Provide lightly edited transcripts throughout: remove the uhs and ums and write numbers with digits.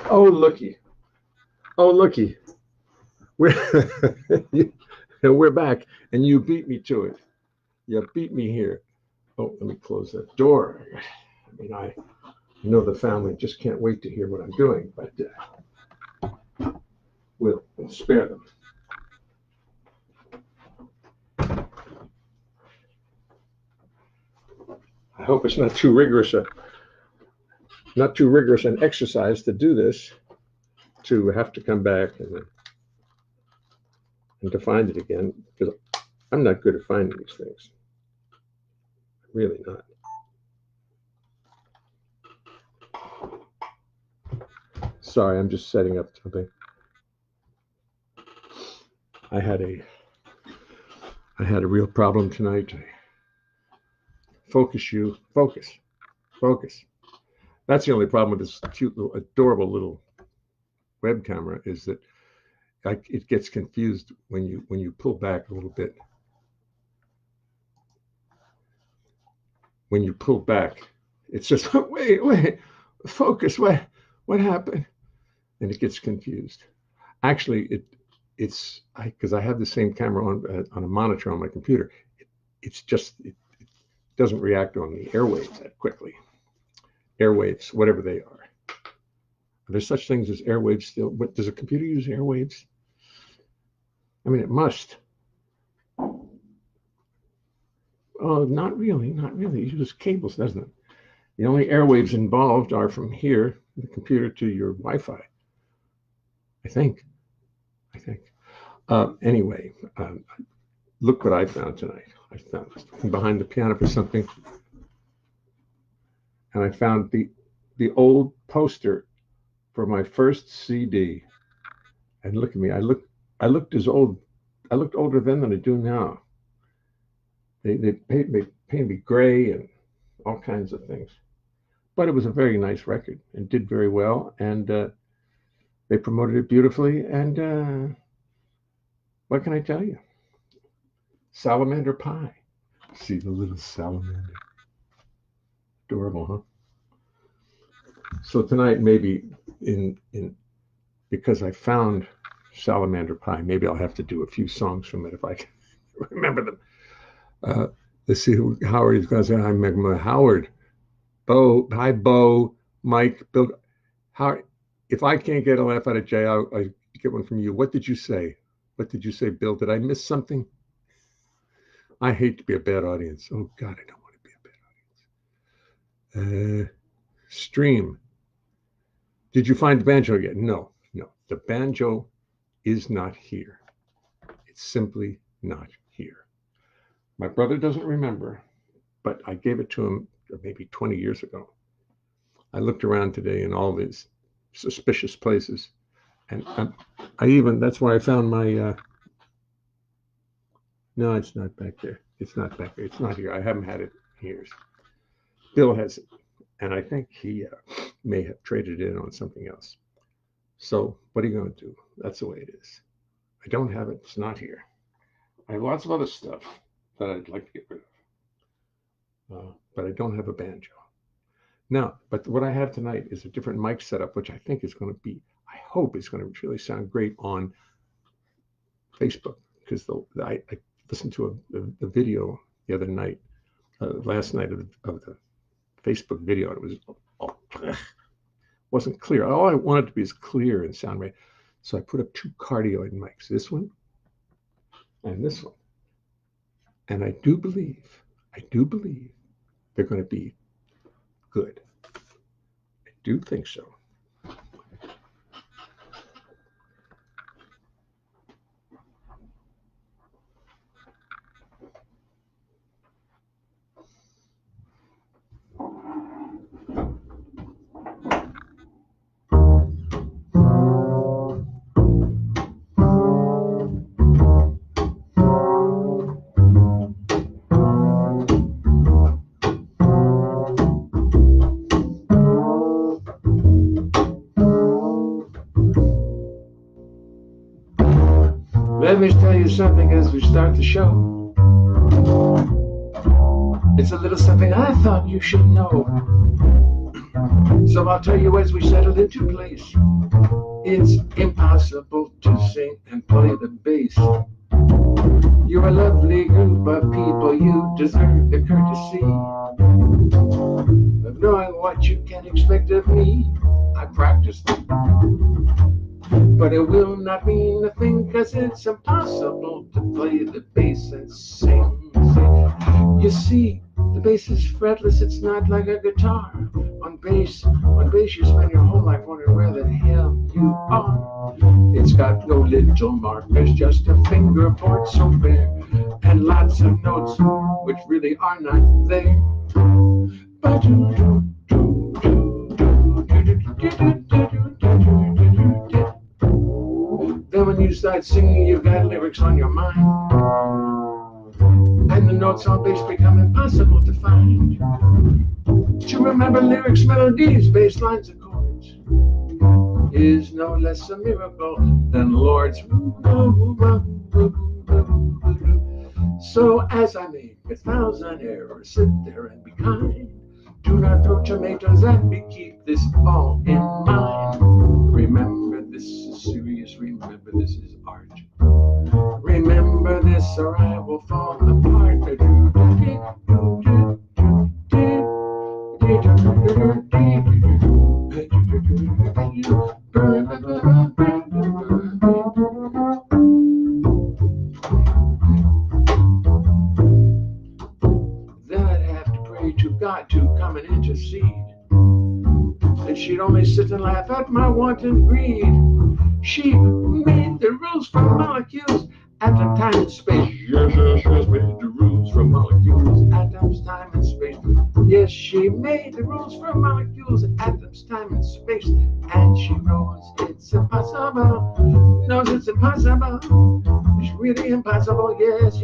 Oh, looky. Oh, looky. We're, we're back, and you beat me to it. You beat me here. Oh, let me close that door. I mean, I know the family just can't wait to hear what I'm doing, but we'll spare them. I hope it's not too rigorous an exercise to do this, to have to come back and to find it again, because I'm not good at finding these things. Really not. Sorry, I'm just setting up something. I had a real problem tonight. Focus. That's the only problem with this cute, little, adorable little web camera, is that it gets confused when you pull back a little bit. When you pull back, it's just wait, focus. What happened? And it gets confused. Actually, it's because I have the same camera on a monitor on my computer. It doesn't react on the airwaves that quickly. Airwaves, whatever they are. Are there such things as airwaves still? What, does a computer use airwaves? I mean, it must. Oh, not really. It uses cables, doesn't it? The only airwaves involved are from here, the computer, to your Wi-Fi. I think. Anyway, look what I found tonight. I found behind the piano for something, and I found the old poster for my first CD. And look at me. I looked older then than I do now. They painted me gray and all kinds of things. But it was a very nice record and did very well. And they promoted it beautifully. And what can I tell you? Salamander pie. See the little salamander. Adorable, huh? So tonight, maybe because I found salamander pie, maybe I'll have to do a few songs from it if I can remember them. Let's see who Howard is going to say. Hi, Megma. Howard. Bo. Hi, Bo. Mike. Bill. Howard. If I can't get a laugh out of Jay, I'll get one from you. What did you say? Bill? Did I miss something? I hate to be a bad audience. Oh, God, I don't want to be a bad audience. Stream. Did you find the banjo yet? No. The banjo is not here. It's simply not here. My brother doesn't remember, but I gave it to him maybe 20 years ago. I looked around today in all these suspicious places, and that's where I found my. No, it's not back there. It's not here. I haven't had it in years. Bill has it, and I think he may have traded it in on something else. So what are you going to do? That's the way it is. I don't have it. It's not here. I have lots of other stuff that I'd like to get rid of, but I don't have a banjo. Now, but what I have tonight is a different mic setup, which I think is going to be, I hope it's going to really sound great on Facebook, because I listened to a video the other night, last night of the Facebook video. It wasn't clear. All I wanted to be is clear and sound right. So I put up two cardioid mics, this one and this one. And I do believe they're going to be good. I do think so. Let me tell you something as we start the show. It's a little something I thought you should know. So I'll tell you as we settle into place, it's impossible to sing and play the bass. You're a lovely group of people, you deserve the courtesy of knowing what you can expect of me. I practiced, but it will not mean a thing, 'cause it's impossible to play the bass and sing. You see, the bass is fretless, it's not like a guitar. On bass you spend your whole life wondering where the hell you are. It's got no little markers, just a fingerboard so bare, and lots of notes which really are not there. Then when you start singing, you've got lyrics on your mind, and the notes on bass become impossible to find. To remember lyrics, melodies, bass lines, and chords is no less a miracle than Lord's. So as I make 1,000 errors, sit there and be kind. Do not throw tomatoes at me, keep this all in mind. Remember this is serious, remember this is art. Remember this or I will fall apart. Then I'd have to pray to God to come and intercede, and she'd only sit and laugh at my wanton greed. She made the rules for molecules, atoms, time, and space. Yes, made the rules for molecules, atoms, time, and space. Yes, she made the rules for molecules, atoms, time, and space. And she knows it's impossible. Knows it's impossible. It's really impossible. Yes,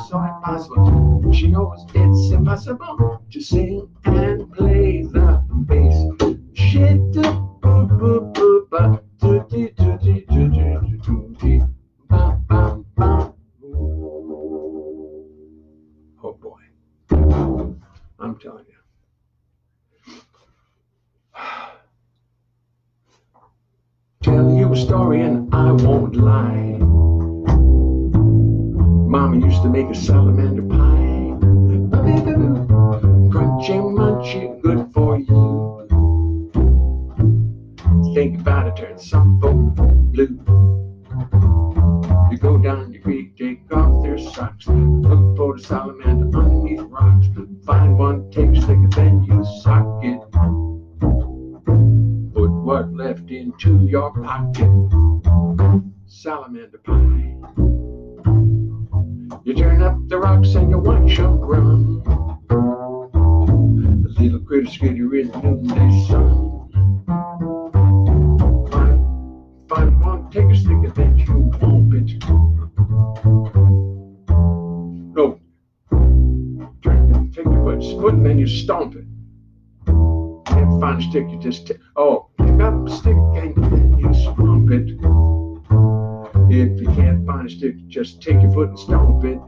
so impossible. She knows it's impossible to sing and play the bass. Shit, oh boy, I'm telling you. Tell you a story and I won't lie. Mama used to make a salamander pie. Crunchy, munchy, good for you. Think about it, turn some folk blue. You go down your creek, take off their socks, look for the salamander underneath rocks. Find one, take a stick, and then you sock it. Put what left into your pocket. Salamander pie. You turn up the rocks and you watch them run. The little critters get you in the noonday sun. Find one, take a stick, and then you womp it. No. Take your foot and then you stomp it. Can't find a stick, you just pick up a stick and then you stomp it. If you can't find a stick, just take your foot and stomp it.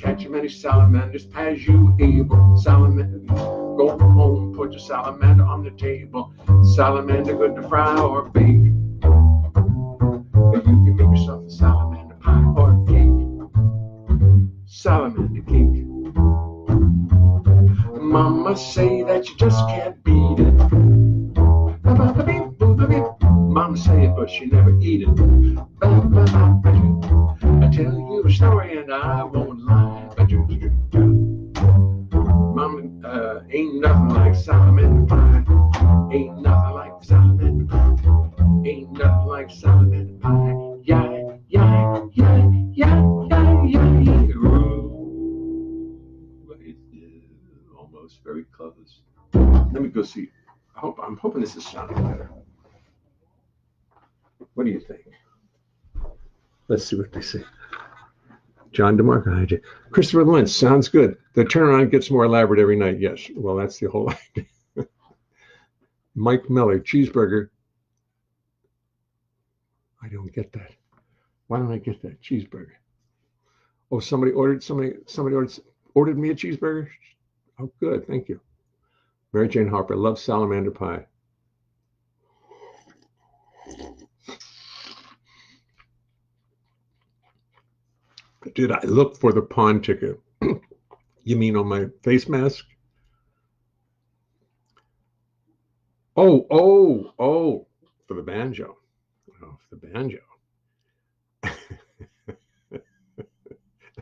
Catch as many salamanders as you able. Salamanders, go home, put your salamander on the table. Salamander good to fry or bake. Or you can make yourself a salamander pie or cake. Salamander cake. Mama say that you just can't beat it. Mama say it, but she never eat it. I tell you a story and I won't lie. Mama, ain't nothing like salamander pie. Ain't nothing like salamander pie. Ain't nothing like salamander pie. Yeah. Almost very close. Let me go see. I'm hoping this is sounding better. What do you think? Let's see what they say. John DeMarco, hi Jay. Christopher Lynch, sounds good. The turnaround gets more elaborate every night. Yes, well, that's the whole idea. Mike Miller, cheeseburger. I don't get that. Why don't I get that cheeseburger? Oh, somebody ordered me a cheeseburger. Oh, good, thank you. Mary Jane Harper loves salamander pie. Did I look for the pawn ticket? You mean on my face mask? Oh, for the banjo. Oh, for the banjo.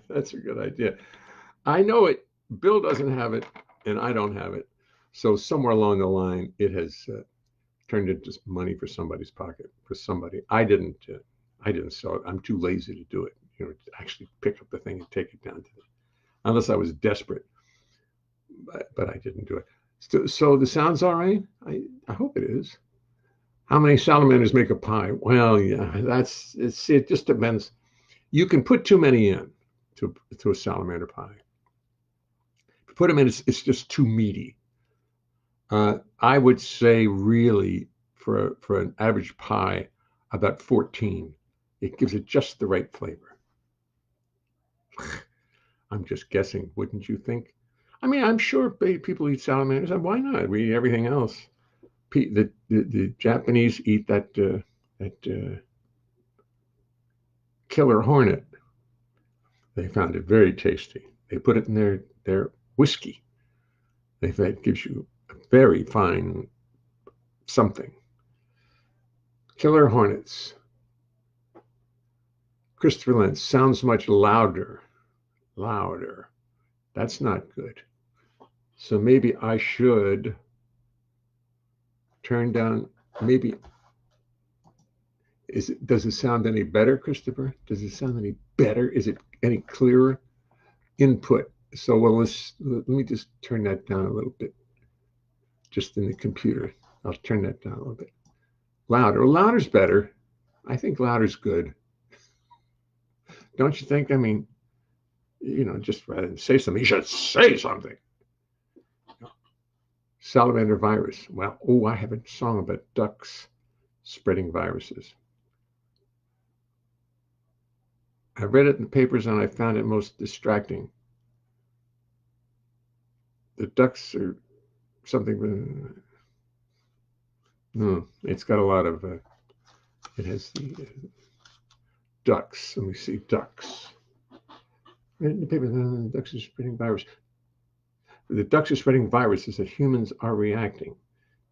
That's a good idea. I know it. Bill doesn't have it, and I don't have it. So somewhere along the line, it has turned into money for somebody's pocket for somebody. I didn't. I didn't sell it. I'm too lazy to do it. You know, to actually pick up the thing and take it down to the, unless I was desperate. But I didn't do it. So the sound's all right. I hope it is. How many salamanders make a pie? Well, yeah, it just depends. You can put too many in to a salamander pie. If you put them in, it's just too meaty. I would say really for an average pie, about 14. It gives it just the right flavor. I'm just guessing, wouldn't you think? I mean, I'm sure people eat salamanders. Why not? We eat everything else. The Japanese eat that killer hornet. They found it very tasty. They put it in their whiskey. They say it gives you a very fine something. Killer hornets. Christopher Lentz sounds much louder. Louder. That's not good. So maybe I should turn down, maybe, does it sound any better, Christopher? Does it sound any better? Is it any clearer? Input. So, well, let me just turn that down a little bit, just in the computer. I'll turn that down a little bit. Louder. Well, louder's better. I think louder's good. Don't you think? I mean, you know, just rather than say something, you should say something. Salamander virus. Well, I have a song about ducks spreading viruses. I read it in the papers and I found it most distracting. The ducks are something. No, it's got a lot of. It has the ducks. Let me see, ducks. In the paper, the ducks are spreading virus. The ducks are spreading viruses that humans are reacting.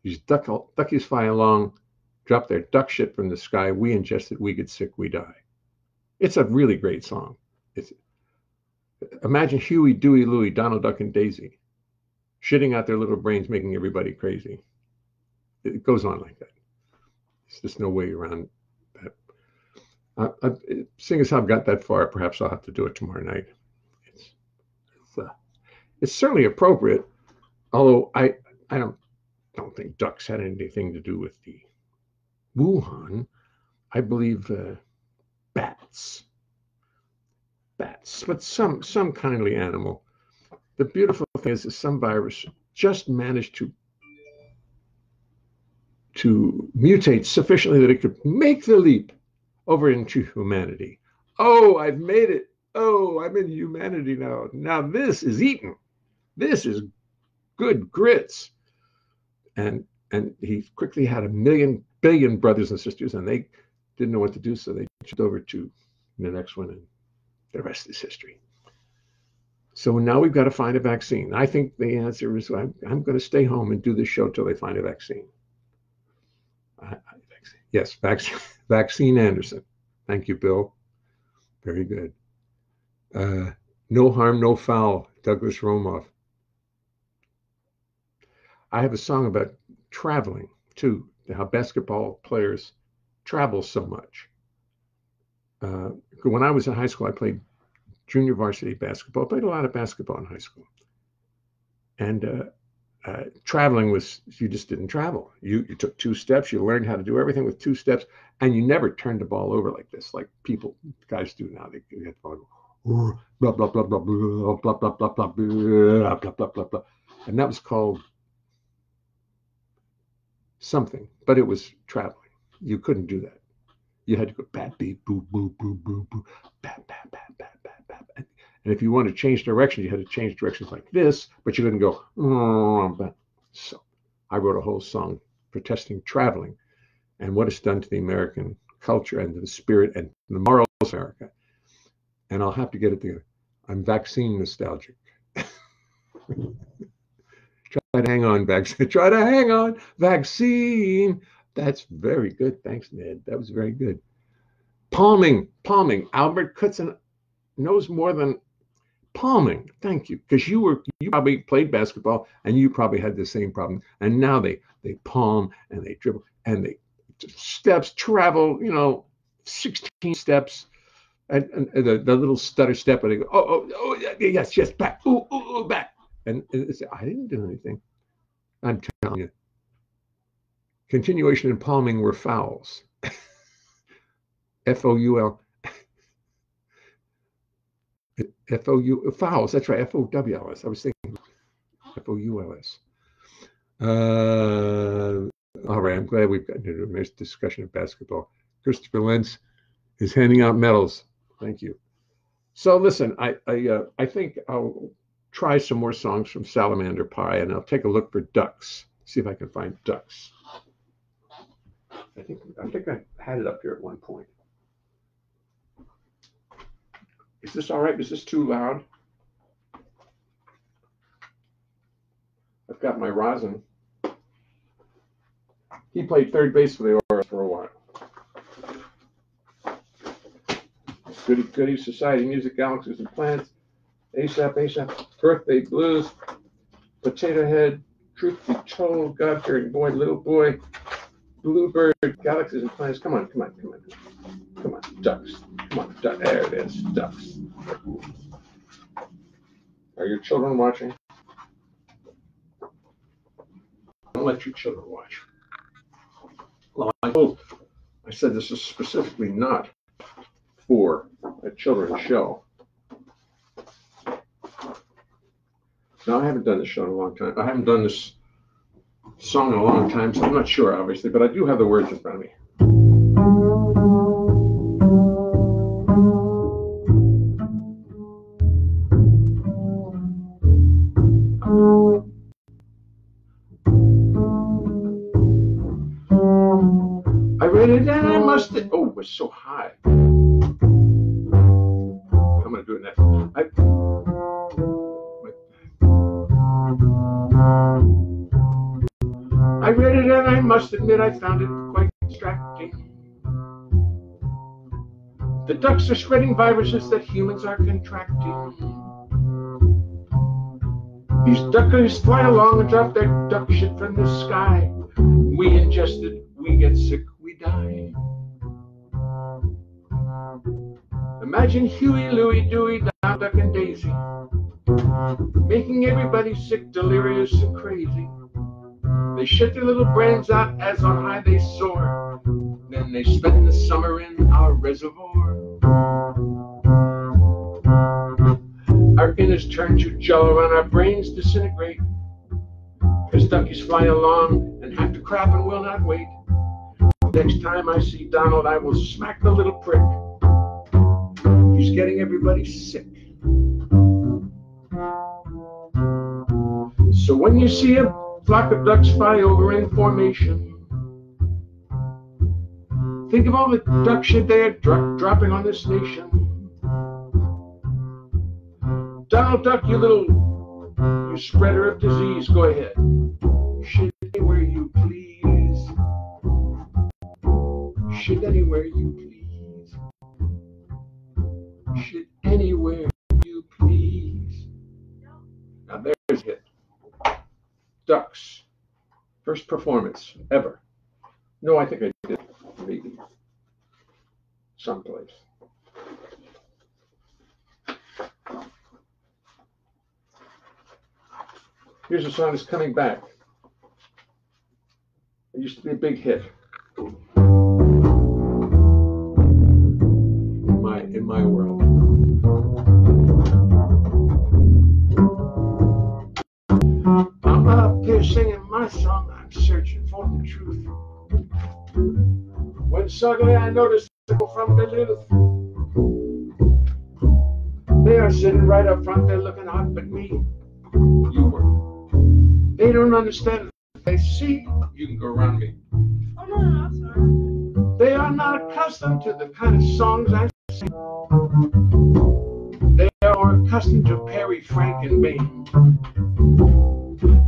These duckies fly along, drop their duck shit from the sky. We ingest it. We get sick. We die. It's a really great song. Imagine Huey, Dewey, Louie, Donald Duck, and Daisy shitting out their little brains, making everybody crazy. It goes on like that. There's just no way around that. Seeing as how I've got that far, perhaps I'll have to do it tomorrow night. It's certainly appropriate, although I don't think ducks had anything to do with the Wuhan. I believe bats, but some kindly animal. The beautiful thing is that some virus just managed to mutate sufficiently that it could make the leap over into humanity. Oh, I've made it. Oh, I'm in humanity now. Now this is eaten. This is good grits. And he quickly had a billion brothers and sisters, and they didn't know what to do, so they jumped over to the next one, and the rest is history. So now we've got to find a vaccine. I think the answer is I'm going to stay home and do this show till they find a vaccine. Yes, vaccine Anderson. Thank you, Bill. Very good. No harm, no foul, Douglas Romoff. I have a song about traveling, too, how basketball players travel so much. When I was in high school, I played junior varsity basketball. I played a lot of basketball in high school. And traveling was, you just didn't travel. You took 2 steps. You learned how to do everything with 2 steps. And you never turned the ball over like this, like guys do now. They get the ball, blah, blah, blah, blah, blah, blah, blah, blah, blah, blah, blah, blah, blah, blah. And that was called something, but it was traveling. You couldn't do that. You had to go bat, beep, boo, boo, boo, boo, boo, bat, bat, bat, bat, bat, bat. And if you want to change direction, you had to change directions like this, but you couldn't go. So I wrote a whole song protesting traveling and what it's done to the American culture and to the spirit and the morals of America. And I'll have to get it together. I'm vaccine nostalgic. Try to hang on, vaccine. Try to hang on, vaccine. That's very good. Thanks, Ned. That was very good. Palming. Albert Kutzen knows more than palming. Thank you, because you probably played basketball and you probably had the same problem. And now they palm and they dribble and they steps travel, 16 steps. And the little stutter step, and they go, oh, yes, back, ooh, back. And I didn't do anything. I'm telling you. Continuation and palming were fouls. F-O-U-L. F-O-U, fouls, that's right, F-O-W-L-S. I was thinking F-O-U-L-S. All right, I'm glad we've gotten into a nice discussion of basketball. Christopher Lentz is handing out medals. Thank you. So listen, I think I'll try some more songs from Salamander Pie, and I'll take a look for ducks. See if I can find ducks. I think I had it up here at one point. Is this all right? Is this too loud? I've got my rosin. He played third base for the Orioles for a while. Goody, Society, Music, Galaxies and Plants, ASAP, Birthday Blues, Potato Head, Truth Be Told, God-Fearing Boy, Little Boy, Bluebird, Galaxies and Plants. Come on, ducks. Come on, there it is, ducks. Are your children watching? Don't let your children watch. Well, I said this is specifically not for a children's show. Now, I haven't done this show in a long time. I haven't done this song in a long time, so I'm not sure, obviously, but I do have the words in front of me. I read it and I must have, oh, it was so high. I'm going to do it next. I read it and I must admit I found it quite distracting. The ducks are spreading viruses that humans are contracting. These duckers fly along and drop their duck shit from the sky. We ingest it, we get sick, we die. Imagine Huey, Louie, Dewey, Donald, Duck, and Daisy, making everybody sick, delirious, and crazy. They shut their little brains out as on high they soar. Then they spend the summer in our reservoir. Our innards turn to jello and our brains disintegrate. Cause duckies fly along and have to crap and will not wait. Next time I see Donald, I will smack the little prick. He's getting everybody sick. So when you see a flock of ducks fly over in formation, think of all the duck shit they are dropping on this nation. Donald Duck, you spreader of disease, go ahead. Shit anywhere you please. Shit anywhere you please. Shit anywhere you please. Now there's it. Ducks. First performance ever. No, I think I did. Maybe. Someplace. Here's a song that's coming back. It used to be a big hit. In my world. I'm up here singing my song. I'm searching for the truth. When suddenly I noticed people from Duluth. They are sitting right up front. They're looking up at me. They don't understand it. They see, you can go around me. Oh, no, sorry. They are not accustomed to the kind of songs I sing. They are accustomed to Perry, Frank, and Bain.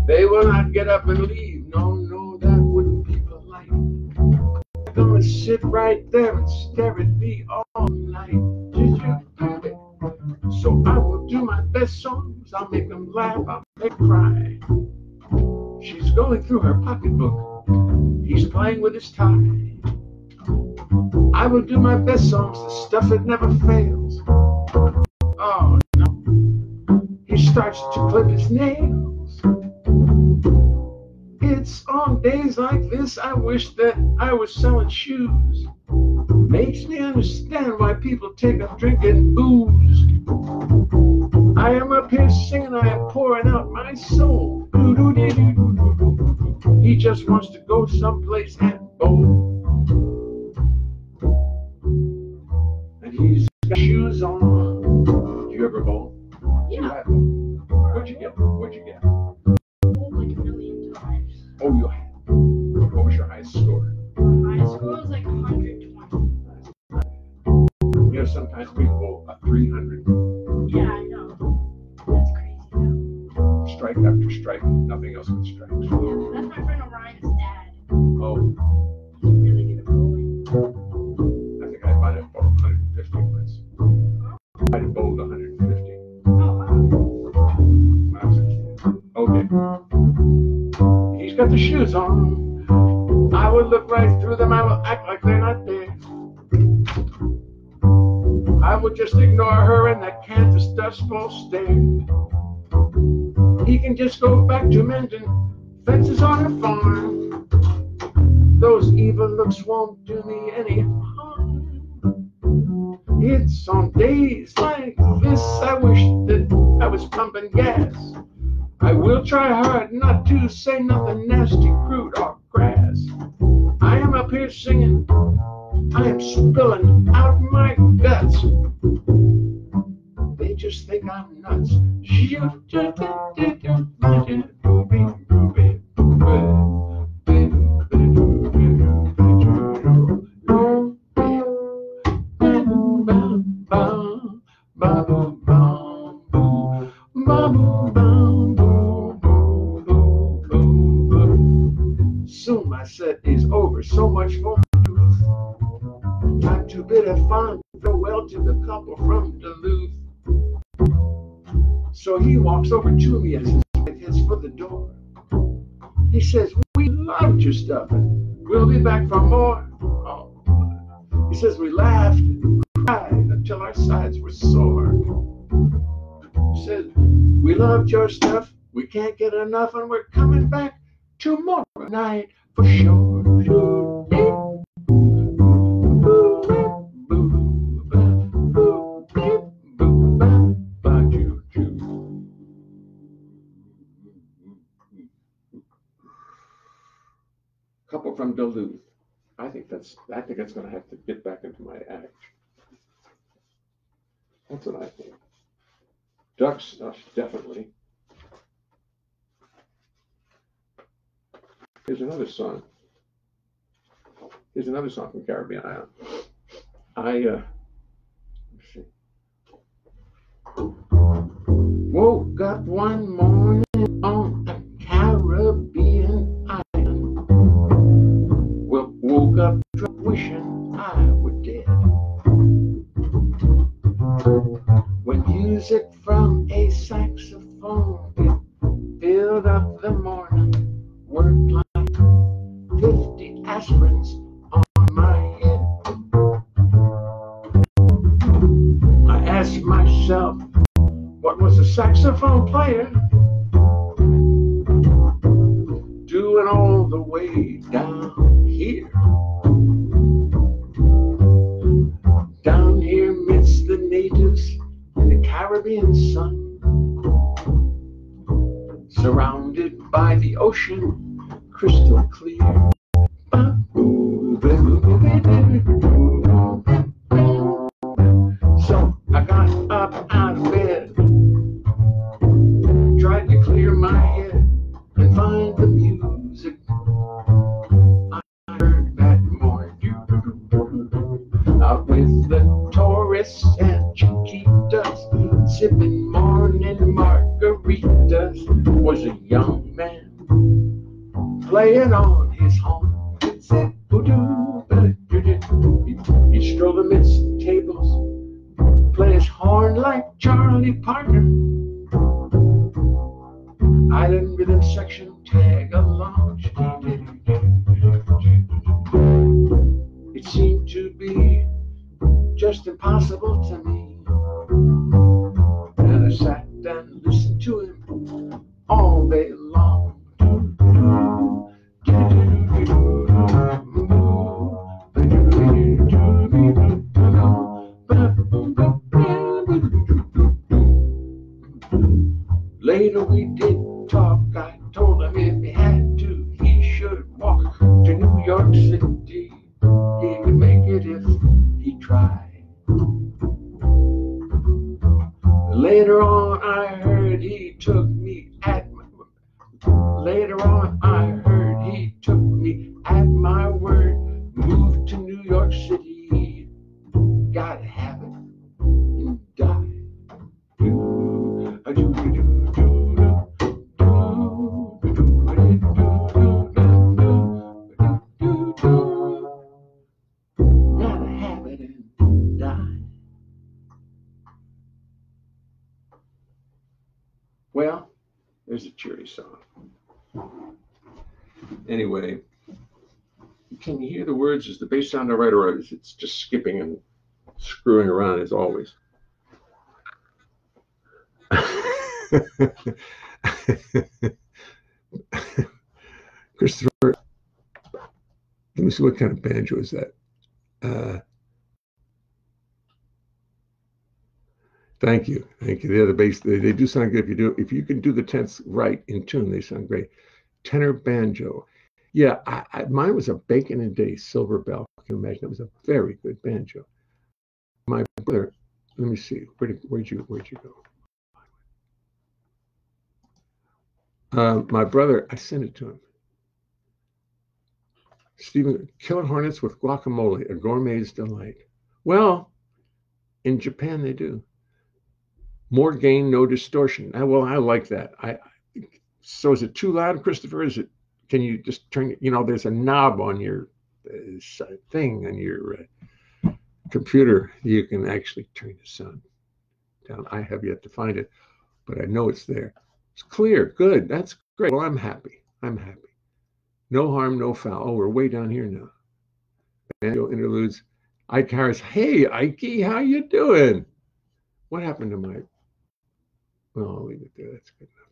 They will not get up and leave. No, no, that wouldn't be polite. They're gonna sit right there and stare at me all night. Did you do it? So I will do my best songs. I'll make them laugh, I'll make them cry. She's going through her pocketbook. He's playing with his tie. I will do my best songs, the stuff that never fails. Oh no. He starts to clip his nails. It's on days like this I wish that I was selling shoes. Makes me understand why people take up drinking booze. I am up here singing, I am pouring out my soul. He just wants to go someplace and bowl. And he's got shoes on. Did you ever bowl? Yeah. What'd you get? What'd you get? Like a million times. Oh, you had. What was your highest score? My score was like 120. You know, sometimes we bowl a 300. Yeah, I know. That's crazy though. Strike after strike, nothing else but strikes. Yeah, that's my friend Orion's dad. Oh, He's really good at bowling. I think I might have bowled 150 once. I had bowled 150 Oh, wow. when I was a kid. Okay. He's got the shoes on. I will look right through them. I will act like they're not there. I will just ignore her and that Kansas Dust Bowl stare. He can just go back to mending fences on her farm. Those evil looks won't do me any harm. It's on days like this I wish that I was pumping gas. I will try hard not to say nothing nasty, crude, or crass. I am up here singing, I am spilling out my guts. They just think I'm nuts. Soon my set is over, so much for time to bid a fond farewell to the couple from Duluth. So he walks over to me as his wife heads for the door. He says, we loved your stuff and we'll be back for more. Oh. He says, we laughed and cried until our sides were sore. He says, we loved your stuff, we can't get enough, and we're coming back tomorrow night for sure. Couple from Duluth. I think that's going to have to get back into my act. That's what I think. Duck stuff, definitely. Here's another song. Here's another song from Caribbean Island. Let's see. Woke up one morning on a Caribbean island. Well, woke up wishing I were dead. When music from a saxophone it filled up the morning, worked like 50 aspirins on my head. I asked myself, what was a saxophone player doing all the way down here? Down here amidst the natives in the Caribbean sun, surrounded by the ocean, crystal clear. So I got up out of bed, tried to clear my head and find morning margaritas was a young man playing on his horn. He'd stroll amidst tables, play his horn like Charlie Parker. Island rhythm section tag along. It seemed to be just impossible to me. And I sat and listened to him all day long. Later we did talk. I told him if he had to, he should walk to New York City. He could make it if he tried. Later on I heard he took me at my word. Moved to New York City. Gotta have it and die. Gotta have it and die. Well, there's a cheery song. Anyway, can you hear the words? Is the bass sound all right, or is it just skipping and screwing around as always? Christopher, let me see, what kind of banjo is that? Thank you. Yeah, the bass, they do sound good. If you can do the tenths right in tune, they sound great. Tenor banjo. Yeah, mine was a Bacon and Day Silver Bell. I can imagine it was a very good banjo. My brother, let me see, where'd you go? My brother, I sent it to him. Stephen, killer hornets with guacamole, a gourmet's delight. Well, in Japan they do. More gain, no distortion. Well, I like that. So is it too loud, Christopher? Can you just turn, there's a knob on your thing on your computer. You can actually turn the sound down. I have yet to find it, but I know it's there. It's clear. Good. That's great. Well, I'm happy. No harm, no foul. Oh, we're way down here now. Banjo interludes. Ike Harris. Hey, Ike, how you doing? What happened to my... Well, I'll leave it there. That's good enough.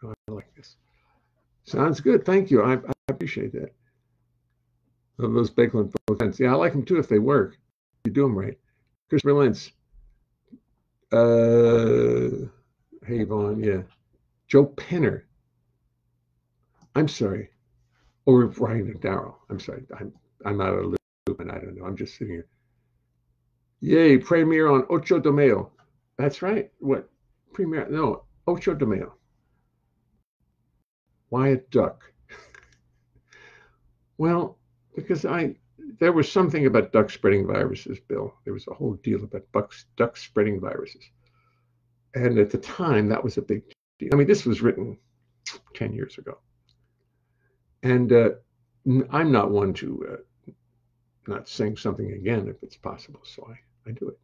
No, I like this. Sounds good. Thank you. I appreciate that. Those Bakeland fans. Yeah, I like them too if they work. You do them right. Christopher Lentz. Hey, Vaughn. Yeah. Joe Penner. I'm sorry. Or Brian and Darrell. I'm sorry. I'm out of the loop and I don't know. I'm just sitting here. Yay, premiere on Ocho de Mayo. That's right. What? Premiere? No, Ocho de Mayo. Wyatt Duck. Well, because there was something about duck spreading viruses, Bill. There was a whole deal about duck spreading viruses. And at the time, that was a big deal. I mean, this was written 10 years ago. And I'm not one to not sing something again if it's possible, so I do it.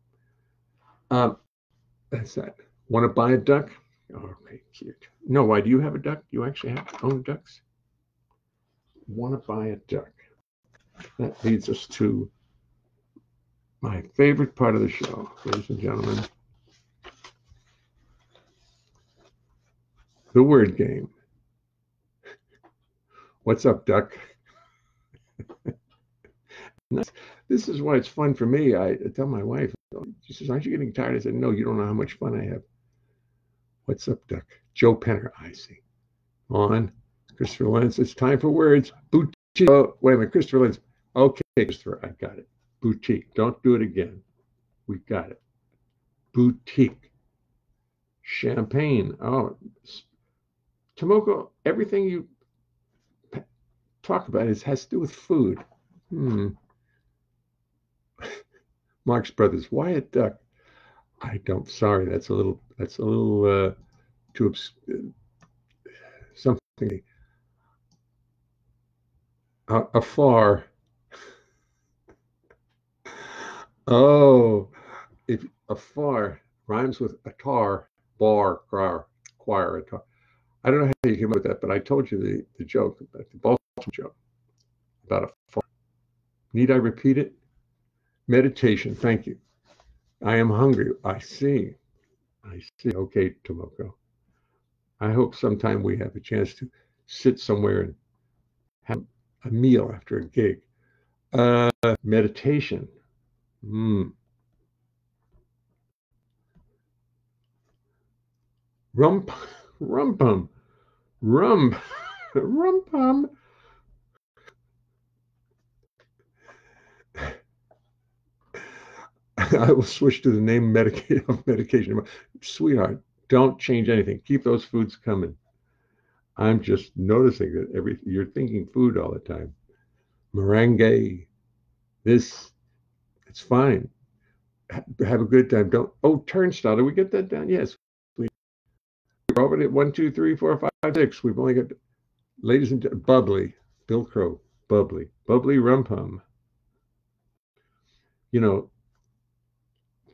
That's that. Want to buy a duck? Okay, cute. No, why do you have a duck? You actually own ducks? Want to buy a duck? That leads us to my favorite part of the show, ladies and gentlemen. The word game. What's up, duck? This is why it's fun for me. I tell my wife, she says, aren't you getting tired? I said, no, you don't know how much fun I have. What's up, duck? Joe Penner, I see. On. Christopher Lentz, it's time for words. Boutique. Oh, wait a minute, Christopher Lentz. Okay, Christopher, I got it. Boutique. Don't do it again. We got it. Boutique. Champagne. Oh, Tomoko, everything you talk about has to do with food. Marx Brothers. Wyatt Duck. I don't. Sorry, that's a little. Too something. Afar. Oh, if afar rhymes with attar, bar, choir, attar. I don't know how you came up with that, but I told you the joke, the Baltimore joke about a far. Need I repeat it? Meditation. Thank you. I am hungry. I see. I see. Okay, Tomoko. I hope sometime we have a chance to sit somewhere and have a meal after a gig. Meditation. Mm. Rump, rumpum, rum, rumpum. I will switch to the name of medication. Sweetheart, don't change anything. Keep those foods coming. I'm just noticing that you're thinking food all the time. Meringue, this, it's fine. Have a good time. Don't. Oh, turnstile. Did we get that down? Yes. We're already at 1, 2, 3, 4, 5, 6. We've only got, ladies and bubbly. Bill Crow, bubbly rum pum. You know,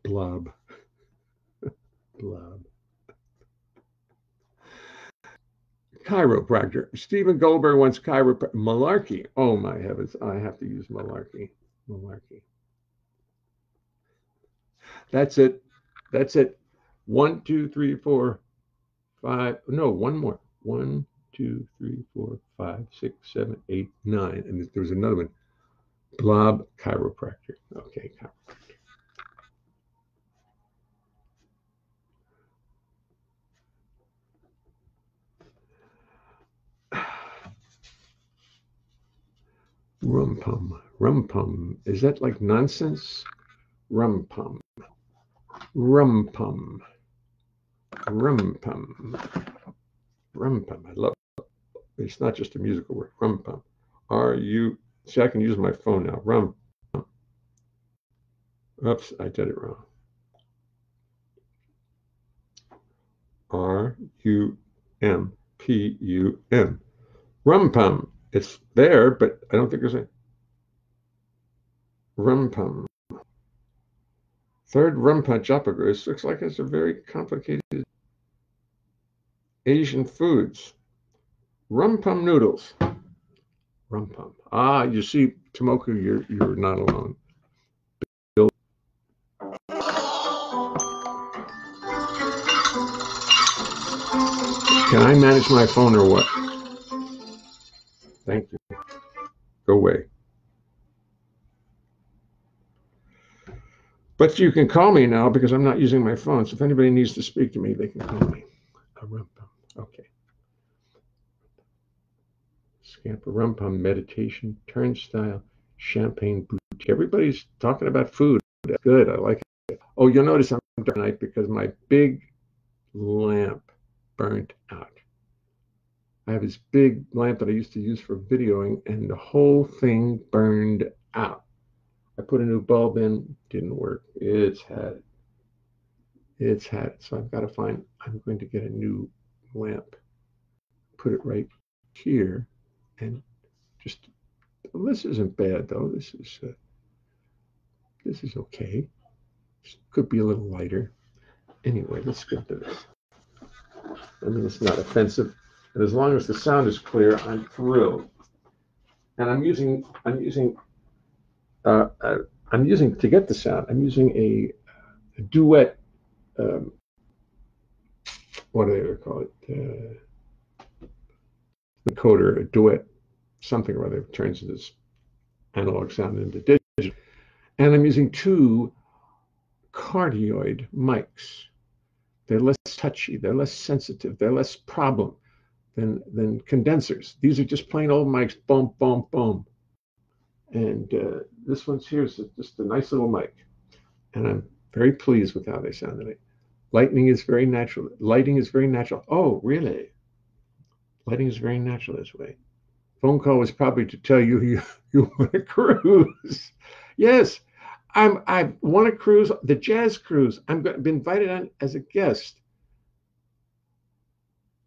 blob, blob. Chiropractor. Stephen Goldberg wants chiropractor. Malarkey. Oh my heavens. I have to use malarkey. Malarkey. That's it. That's it. 1, 2, 3, 4, 5. No, one more. 1, 2, 3, 4, 5, 6, 7, 8, 9. And there was another one. Blob chiropractor. Okay. Rumpum. Rumpum. Is that like nonsense? Rumpum. Rumpum. Rumpum. Rumpum. I love it. It's not just a musical word. Rumpum. See, I can use my phone now. Rum. Oops, I did it wrong. Rumpum. Rumpum. It's there, but I don't think there's a rumpum. Third Rumpajapagus looks like it's a very complicated Asian foods. Rumpum noodles. Rumpum. Ah, you see, Tomoko, you're not alone. Bill. Can I manage my phone or what? Thank you. Go away. But you can call me now because I'm not using my phone. So if anybody needs to speak to me, they can call me. A rumpum. Okay. Scamper rumpum, meditation, turnstile, champagne boutique. Everybody's talking about food. That's good. I like it. Oh, you'll notice I'm dark tonight because my big lamp burnt out. I have this big lamp that I used to use for videoing, and the whole thing burned out. I put a new bulb in, didn't work. It's had it. So I'm going to get a new lamp, put it right here, and just, well, this isn't bad though. This is okay. This could be a little lighter. Anyway, let's get to this. I mean, it's not offensive, and as long as the sound is clear, I'm thrilled. And uh, uh, I'm using to get the sound. I'm using a duet. What do they call it? Encoder, a duet, something or other turns this analog sound into digital. And I'm using two cardioid mics. They're less touchy, they're less sensitive, they're less problem than condensers. These are just plain old mics, boom, boom, boom. And this one's here is just a nice little mic. And I'm very pleased with how they sound. Lighting is very natural. Oh, really? Lighting is very natural this way. Phone call was probably to tell you you want to cruise. Yes, I want to cruise the jazz cruise. I'm going to be invited on as a guest.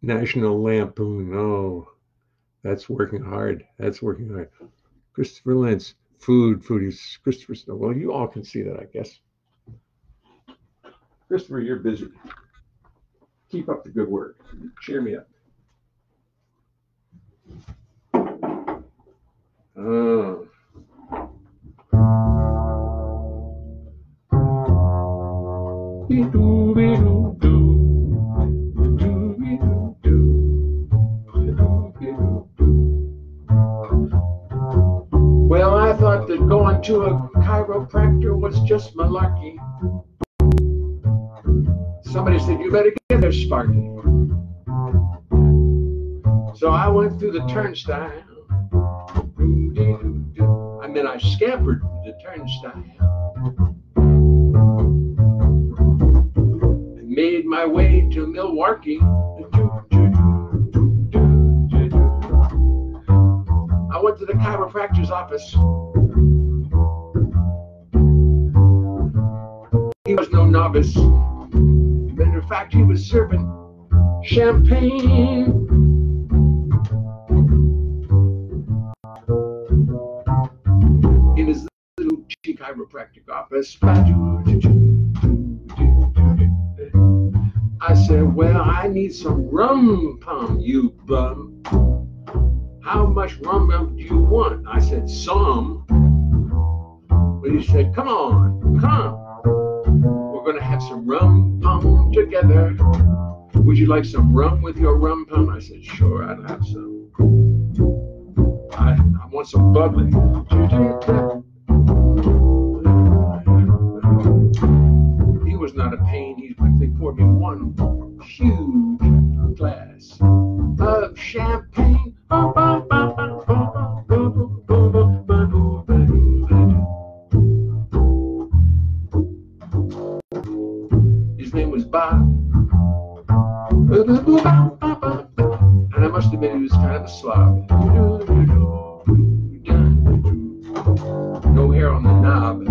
National Lampoon. Oh, that's working hard. That's working hard. Christopher Lentz. Food. He's Christopher. Well, you all can see that, I guess. Christopher, you're busy. Keep up the good work. Cheer me up. Oh. Well, I thought that going to a chiropractor was just malarkey. Somebody said, you better get there, Sparky. So I went through the turnstile. I scampered through the turnstile and made my way to Milwaukee. I went to the chiropractor's office. He was no novice. Matter of fact, he was serving champagne. In his little chiropractic office. I said, well, I need some rum pum, you bum. How much rum do you want? I said, some. But he said, come on, come. We're going to have some rum pum together. Would you like some rum with your rum pum? I said, sure, I'd have some. I want some bubbly. He was not a pain. He quickly poured me one huge glass of champagne. His name was Bob. And I must admit he was kind of a slob. No hair on the knob.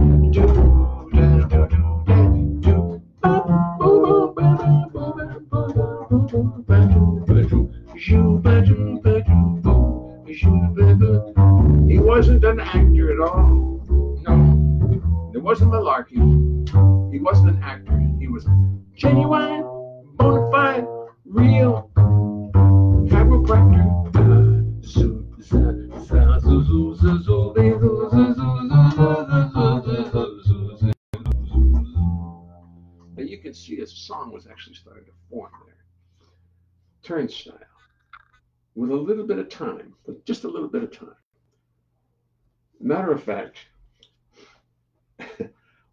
He wasn't an actor at all. No, it wasn't malarkey. He wasn't an actor. He was genuine, bona fide, real chiropractor. Now you can see a song was actually starting to form there. Turnstile. With a little bit of time, but just a little bit of time. Matter of fact,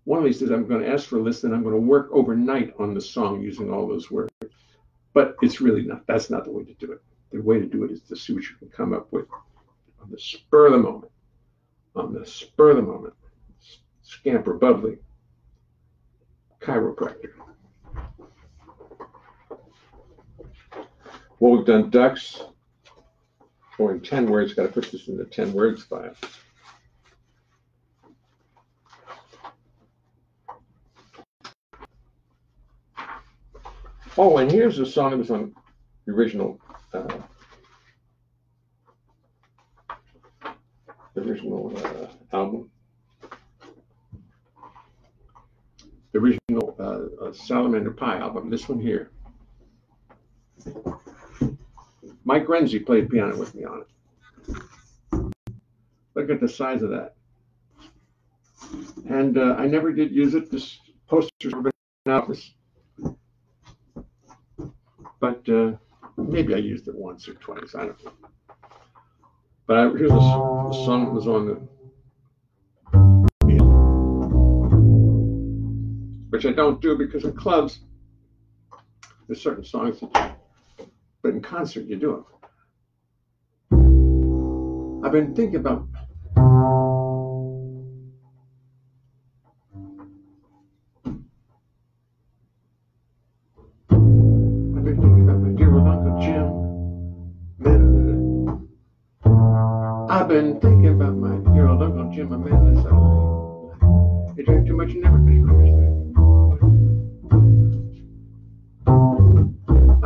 one of these days I'm going to ask for a list and I'm going to work overnight on the song using all those words. But it's really not, that's not the way to do it. The way to do it is to see what you can come up with on the spur of the moment. On the spur of the moment. Scamper bubbly. Chiropractor. Well, we've done ducks. Or in 10 words, got to put this in the 10 words file. Oh, and here's a song that was on the original album. The original Salamander Pie album, this one here. Mike Renzi played piano with me on it. Look at the size of that. And I never did use it. This poster's never been out. But maybe I used it once or twice. I don't know. But here's the song that was on the, which I don't do because in clubs, there's certain songs that, but in concert you do them. I've been thinking about my dear old Uncle Jim. I've been thinking about my dear old Uncle Jim, a man that's alive. He drank too much and never finished.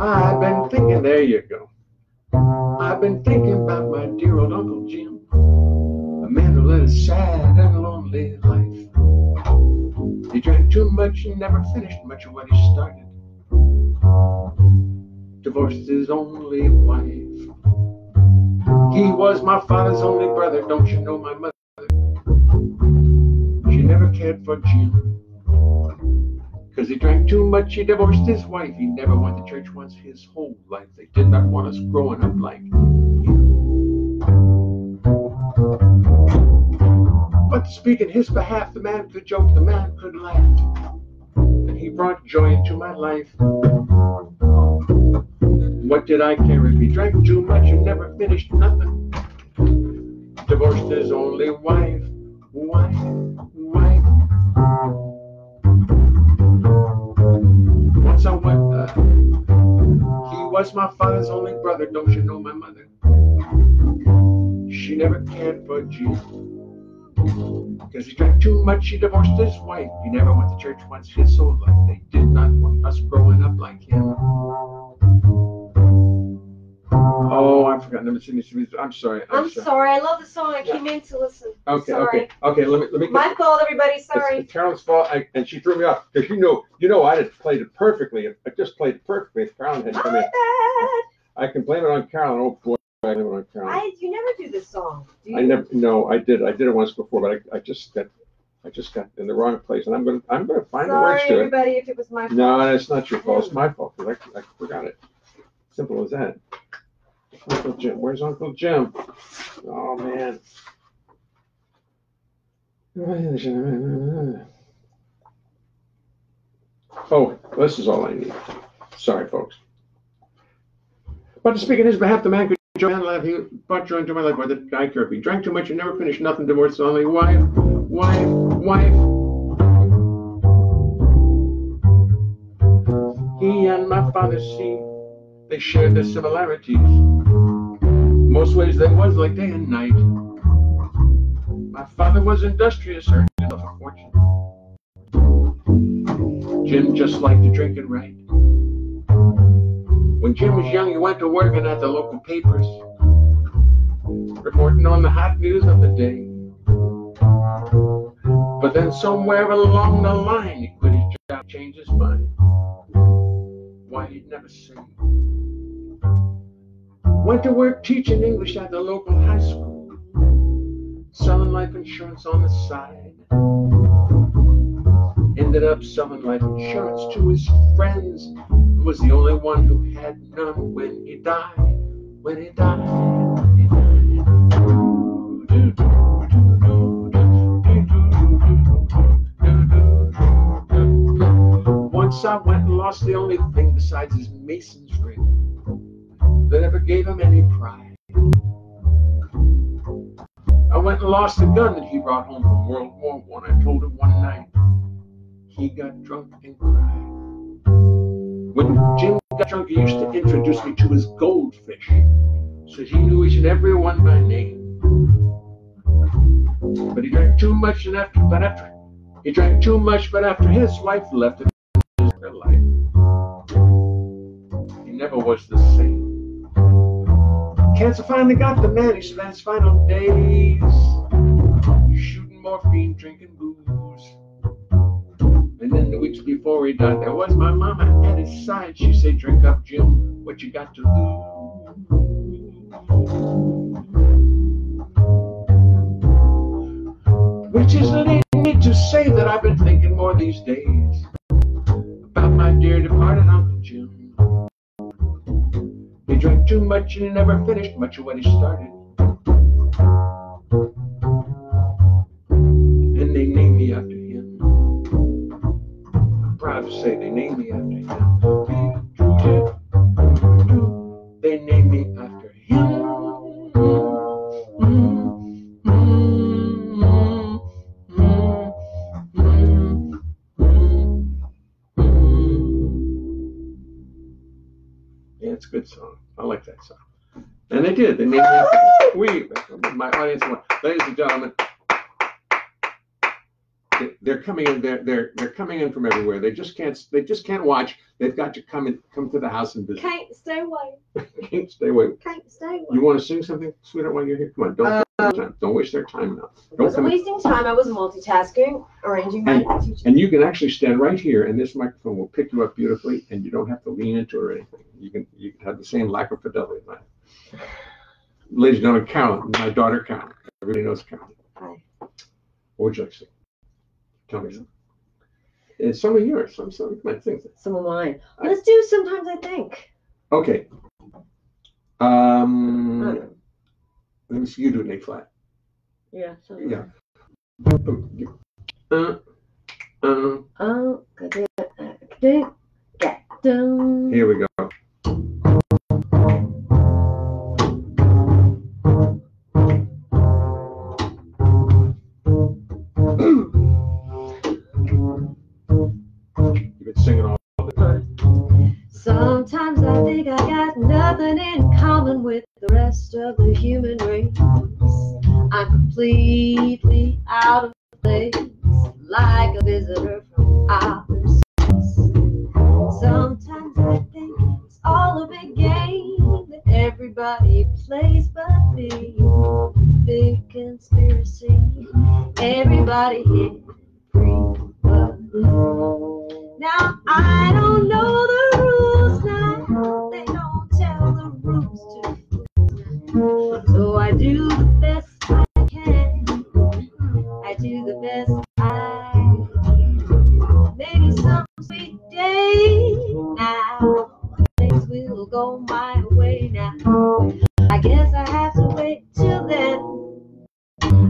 I've been thinking, there you go. I've been thinking about my dear old Uncle Jim, a man who led a sad and lonely life. He drank too much and never finished much of what he started. Divorced his only wife. He was my father's only brother, don't you know my mother? She never cared for Jim. Because he drank too much, he divorced his wife. He never went to church once his whole life. They did not want us growing up like him. But to speak in his behalf, the man could joke, the man could laugh. And he brought joy into my life. What did I care if he drank too much and never finished nothing? Divorced his only wife. Once I went, he was my father's only brother, don't you know my mother? She never cared for Jim. Because he drank too much, he divorced his wife. He never went to church once his whole life. They did not want us growing up like him. Oh, I forgot. I'm sorry. I'm sorry. I love the song. I came in to listen. Okay. Let me. My fault, everybody. Sorry. It's Carolyn's fault, and she threw me off because you know, I had played it perfectly. I just played it perfectly. If Carolyn had come in, I can blame it on Carolyn. Oh boy, I blame it on Carolyn. You never do this song. Do you? I never. No, I did. I did it once before, but I just got in the wrong place, and I'm gonna find the words to it. Sorry, everybody, if it was my fault. No, it's not your fault. It's my fault because I forgot it. Simple as that. Uncle Jim, where's Uncle Jim? Oh man. Oh, this is all I need. Sorry, folks. But to speak in his behalf, the man could joy and laugh. He brought joy into my life. Why did I care if he drank too much and never finished nothing? Divorced only wife. He and my father, see, they shared their similarities. Most ways they was like day and night. My father was industrious, earned himself a fortune. Jim just liked to drink and write. When Jim was young, he went to working at the local papers, reporting on the hot news of the day. But then somewhere along the line, he quit his job, changed his mind. Why, he'd never say. Went to work teaching English at the local high school, selling life insurance on the side. Ended up selling life insurance to his friends, who was the only one who had none when he died. Once I went and lost the only thing besides his Mason's ring that ever gave him any pride. I went and lost the gun that he brought home from World War I. I told him one night. He got drunk and cried. When Jim got drunk, he used to introduce me to his goldfish, so he knew each and every one by name. But he drank too much, but after his wife left him in his life, he never was the same. Cancer finally got the man. He spent his final days shooting morphine, drinking booze. And then the weeks before he died, there was my mama at his side. She said, "Drink up, Jim, what you got to lose." Which is leading me to say that I've been thinking more these days about my dear departed Uncle Jim. He drank too much and he never finished much of what he started. And they named me after him. I'm proud to say they named me after him. They named me after him. Yeah, it's a good song. I like that song. And they did. They named me after my audience. Ladies and gentlemen, They're coming in. They're coming in from everywhere. They just can't watch. They've got to come to the house and visit. Can't stay away. Can't stay away. Can't stay away. You want to sing something, sweetheart, while you're here? Come on, don't waste their time now. I wasn't wasting time. I was multitasking, arranging my teaching. And you can actually stand right here, and this microphone will pick you up beautifully, and you don't have to lean into it or anything. You can have the same lack of fidelity as I. Ladies and gentlemen, Carolyn, my daughter Carolyn. Everybody knows Carolyn. Hi. What would you like to sing? Tell me something. It's some of yours. Some might think that. Some of mine. Let's do Sometimes I Think. Okay. Let me see you do an A flat. Yeah. So Yeah. Here we go. You've been singing all the time. Sometimes I think I got nothing in common with the rest of the human race. I'm completely out of place, like a visitor from outer space. Sometimes I think it's all a big game that everybody plays but me. Big conspiracy, everybody is free but me. Now I don't know the rules now, they don't tell the rules to me. So I do the best I can, I do the best I can. Maybe some sweet day now, things will go my way now. I guess I have to wait till then,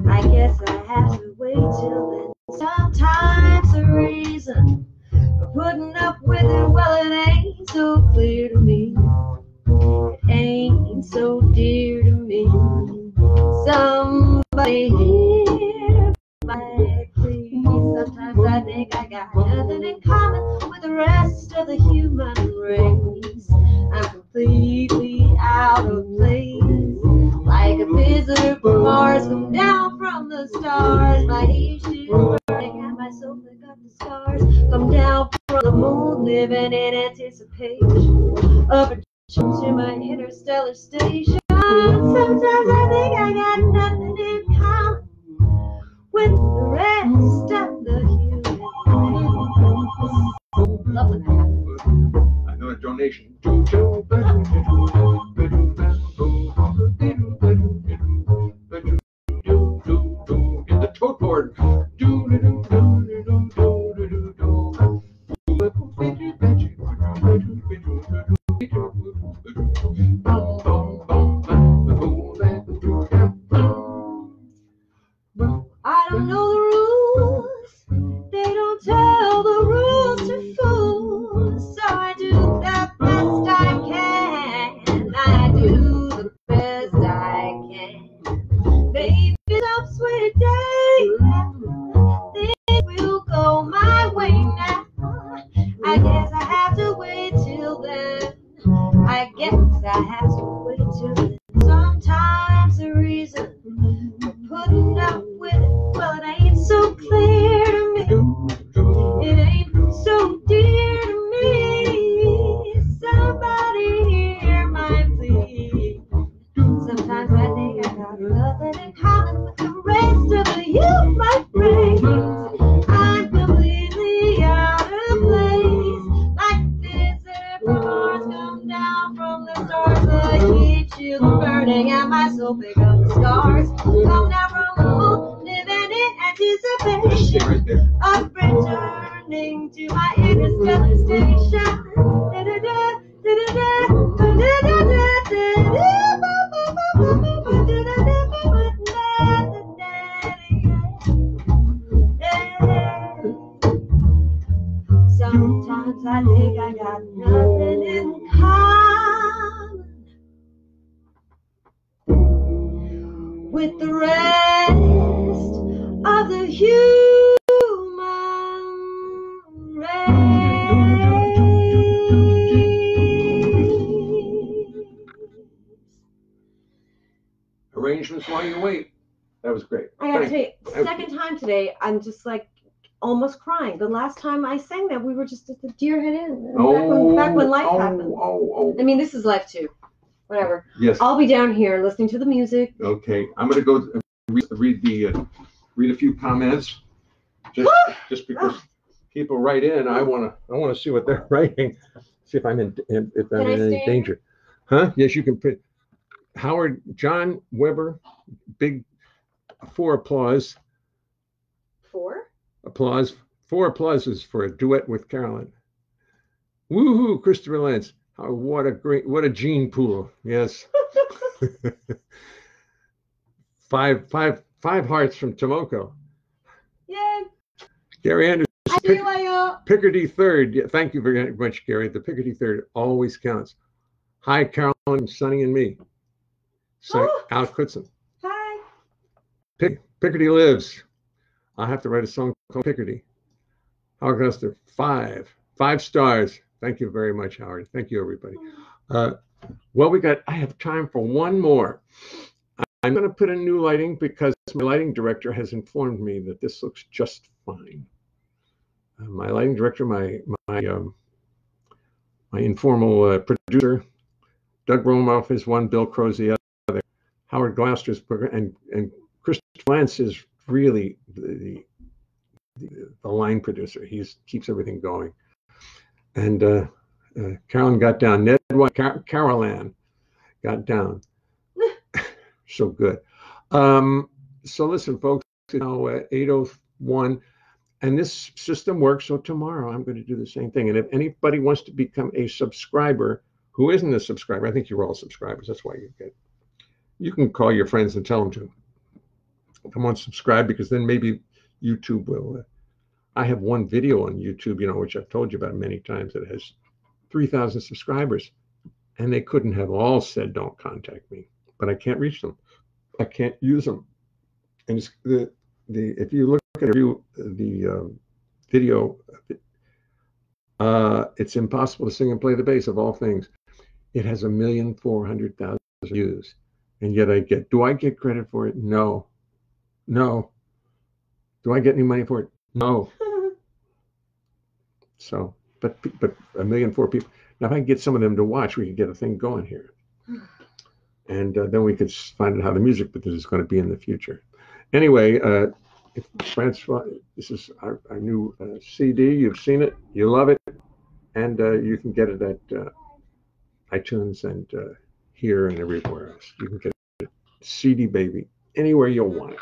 I guess I have to wait till then. Sometimes the reason for putting up with it, well, it ain't so clear to me. It ain't so dear to me. Somebody here, please. Sometimes I think I got nothing in common with the rest of the human race. I'm completely out of place, like a visitor from Mars, come down from the stars. My heat shield burning and my soul pick up the stars. Come down from the moon, living in anticipation of a to my interstellar station. Sometimes I think I got nothing in common with the rest of the human race. Love when that happens. I know a donation. In the tote board. I don't know the rules, they don't tell the rules to fools. So I do the best I can, I do the best I can. Maybe some sweet day, things will go my way now. I guess I have to wait till then, I guess I have to wait till then. Sometimes the reason for putting up with it, well, it ain't so clear to me. It ain't so dear to me. Somebody hear my plea. Sometimes I think I got nothing in common with the rest of the human race. I'm completely out of place, like visitor from Mars, come down from the stars. The heat shield burning and my soul pick up the scars. Come down from the moon, living in anticipation of returning to my interstellar station. Sometimes I think I got nothing in common with the rest of the human race. Arrangements while you wait. That was great. I gotta tell you, second time today, I'm just like, almost crying. The last time I sang that, we were just at the Deer Head Inn. Back when life happened. I mean, this is life too. Whatever. Yes. I'll be down here listening to the music. Okay. I'm going to go read a few comments. Just because people write in, I want to see what they're writing. See if I'm in any danger. Huh? Yes, you can put Howard John Weber, big 4 applause. 4? Applause. 4 applauses for a duet with Carolyn. Woohoo, Christopher Lance. Oh, what a gene pool. Yes. 5 hearts from Tomoko. Yay. Gary Anderson. Picardy 3rd. Yeah, thank you very much, Gary. The Picardy 3rd always counts. Hi, Carolyn, Sonny, and me. Al Kutzen. Hi. Picardy lives. I'll have to write a song called Picardy. Howard Guster, 5 stars. Thank you very much, Howard. Thank you, everybody. Well, I have time for one more. I'm going to put in new lighting because my lighting director has informed me that this looks just fine. My lighting director, my informal producer, Doug Romoff is one, Bill Crow's the other, Howard Gloucester's program, and Christopher Lance is really the line producer. He keeps everything going. And Carolyn got down. Carolan got down. So good. So listen, folks, now 8:01, and this system works. So tomorrow I'm going to do the same thing. And if anybody wants to become a subscriber who isn't a subscriber, I think you're all subscribers. That's why you can call your friends and tell them to come on, subscribe, because then maybe YouTube will. I have one video on YouTube, which I've told you about many times, that has 3,000 subscribers, and they couldn't have all said, "Don't contact me," but I can't reach them. I can't use them. And it's if you look at the video, it's impossible to sing and play the bass of all things. It has 1,400,000 views, and yet do I get credit for it? No. Do I get any money for it? No. So, but 1,000,004 people. Now, if I can get some of them to watch, we can get a thing going here. And then we could find out how the music business is going to be in the future. Anyway, Francois, this is our new CD. You've seen it. You love it. And you can get it at iTunes and here and everywhere else. You can get it, CD Baby, anywhere you'll want it.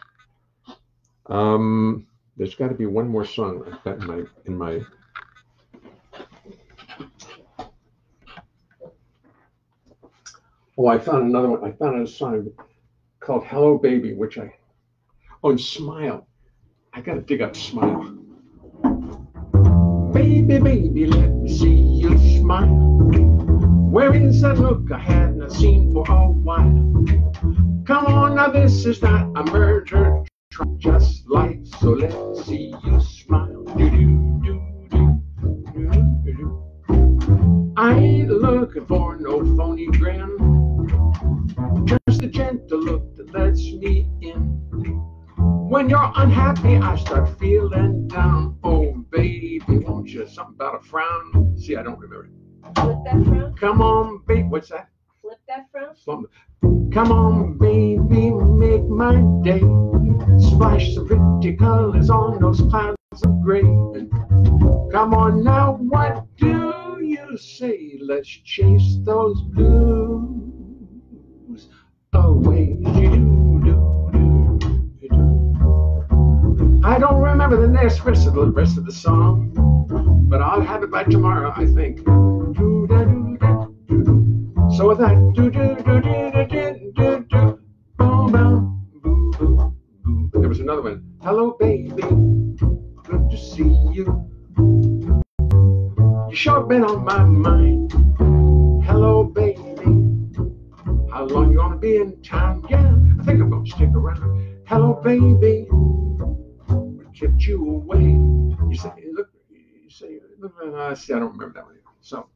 There's got to be one more song like that in my Oh, I found another one. I found a song called Hello Baby, and Smile. I got to dig up Smile. Baby, baby, let me see you smile. Where is that look I hadn't seen for a while? Come on, now this is not a murder try, just life, so let's see you smile. I ain't looking for no phony grin, just a gentle look that lets me in. When you're unhappy, I start feeling down. Oh, baby, won't you? Something about a frown. See, I don't remember it. Flip that frown? Come on, baby. What's that? Flip that frown? Come on, baby, make my day. Splash some pretty colors on those clouds of gray. Come on now, what do you say? Let's chase those blues away. I don't remember the rest of the song, but I'll have it by tomorrow, I think. So with that, there was another one. Hello, baby, good to see you. You sure been on my mind. Hello, baby, how long you gonna be in town? Yeah, I think I'm gonna stick around. Hello, baby, what kept you away? You say, look, see, I don't remember that one. So,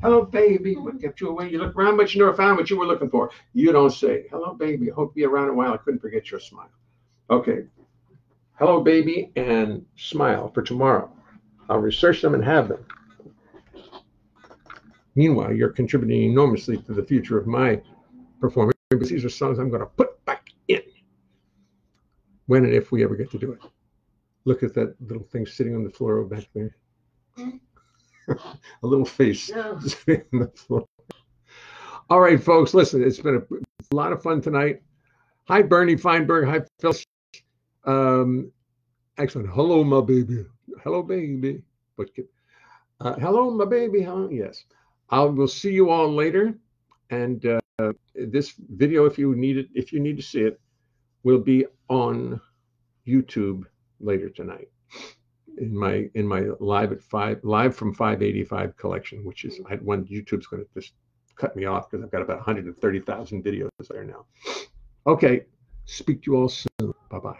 hello, baby, what kept you away? You look around, but you never found what you were looking for. You don't say, hello, baby, hope to be around a while. I couldn't forget your smile. Okay. Hello, baby, and smile for tomorrow. I'll research them and have them. Meanwhile, you're contributing enormously to the future of my performance because these are songs I'm going to put back in when and if we ever get to do it. Look at that little thing sitting on the floor back there. A little face sitting on the floor. All right, folks, listen, it's been a lot of fun tonight. Hi, Bernie Feinberg. Hi, Phil. Excellent. Hello, my baby. Hello, baby. But hello, my baby. Hello. Yes. I will see you all later. And this video, if you need to see it, will be on YouTube later tonight in my live from 585 collection, which is when YouTube's going to just cut me off because I've got about 130,000 videos there now. Okay. Speak to you all soon. Bye-bye.